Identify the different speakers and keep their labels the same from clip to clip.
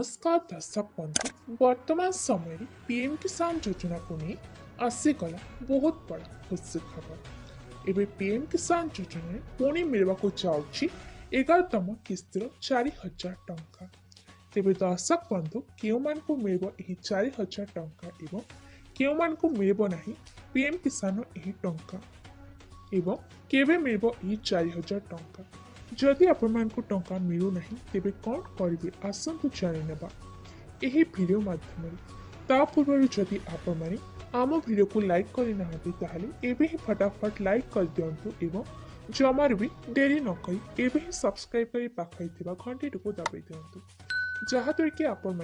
Speaker 1: नमस्कार दर्शक बंधु वर्तमान समय पीएम किसान योजना को नहीं आसीगला बहुत बड़ा खुशी खबर। एवं पीएम किसान योजना पुणी मिलवा जाऊँगी 11तम किस्तर 4000 टंका। तेरे दर्शक बंधु क्यों मिल 4000 टंका एवं क्यों मिलना पीएम किसान यही टंका एवं केवे मिलबो 4000 टंका। जदि आपको टंका मिलूना तेबे कौन करेंगे आसतु जानेबा यही वीडियो माध्यम। ता पूर्व जदि आपण आम वीडियो को लाइक करना एबे ही फटाफट लाइक कर दिंतु एवं जमार भी डेरी नक एबे ही सब्सक्राइब कर पाखे घंटी को दबाई दिंतु जहाँद्वारा कि आपण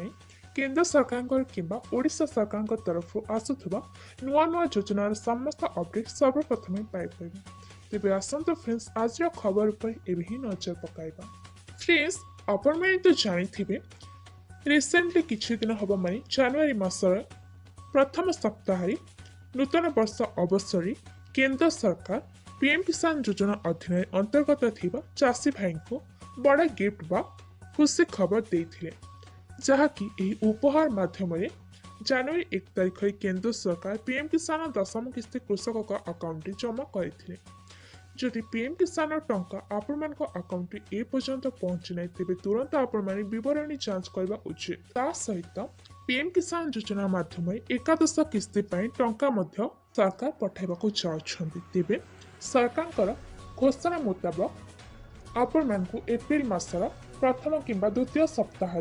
Speaker 1: केंद्र सरकार किंबा ओडिशा सरकार तरफ आसुवा नुआ नुआ योजनार समस्त अपडेट सर्वप्रथम पाइपर। तेरे आसतु फ्रेंड्स आज खबर पर एवं नजर पकाइबा। फ्रेंड्स आपण तो जानी रिसेंटली किछि दिन हम मानी जनवरी मासर प्रथम सप्ताह नूतन वर्ष अवसर केंद्र सरकार पीएम किसान योजना अधीन अंतर्गत थिबा चाषी भाई को बड़ा गिफ्ट बा खुशी खबर देथिले, जहाँकि यही उपहार माध्यम जनवरी 1 तारिख केंद्र सरकार पीएम किसान 10म किस्ती कृषक अकाउंट जमा करथिले। जदि पीएम किसान टंका आपण अकाउंट ए पर्यंत पहुंची ना तेबे तुरंत आपण विवरणी जांच करबा उचित। ता सहित पीएम किसान योजना माध्यम 11 किस्ती टंका मध्य सरकार पठाइबाकू चाहुछन्ति। तेबे सरकार घोषणा मुताबक आपण एप्रिल मासर प्रथम किंबा द्वितीय सप्ताह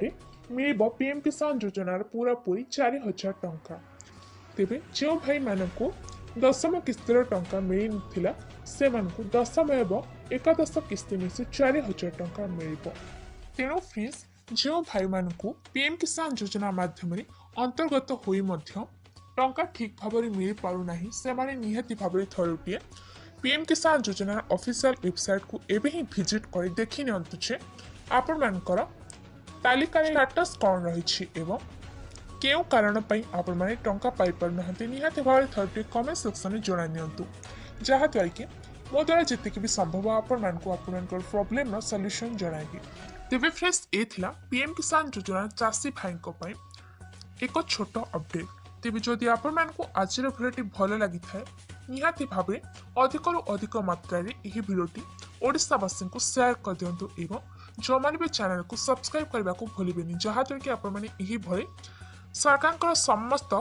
Speaker 1: मिल पीएम किसान योजनार पूरा पूरी 4000 टंका। तेबे जो भाई मानकू 10म किस्तिर टंका मिल नथिला से मानकू 10म एवं 11 किस्ती मिसी 4000 टंका मिल। तेणु फ्रेंड्स जो भाई मानकू पीएम किसान योजना माध्यम अंतर्गत होई मध्य टंका ठीक भाव मिल पारुना से माने निहाती भाव थरुटिए पीएम किसान योजना ऑफिशियल वेबसाइट को एबे ही विजिट कर देखि नियंतु जे आपण मानकर तालिका स्टेटस कौन रही एवं केउ कारण आपण माने टंका पाई पार नहंते निहाती भाव थरुटिए कमेंट सेक्शन में जणा नियंतु जहाँद्वारा कि मो द्वारा जितकी भी संभव आपण मानकू आपनकर प्रॉब्लम नो सॉल्यूशन जणाइबी। तेबे फ्रेंड्स ए थिला पीएम किसान योजना चाषी भाई को एक छोट अपडेट। तेबे जदि आपण मानकू आज भिडियोटी भल लगी थाए निहाती भाव अधिक अधिक मात्रा यह भिडियोटी ओडिशावासी को शेयर कर दिंतु एवं जो मैंने भी चैनल को सब्सक्राइब करने को भूलें जहाँद्वारा कि आपण सरकार समस्त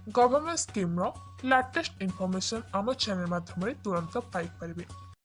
Speaker 1: गवर्नमेंट स्कीम लेटेस्ट इनफॉरमेशन आम चैनल माध्यम तुरंत पाई पारे।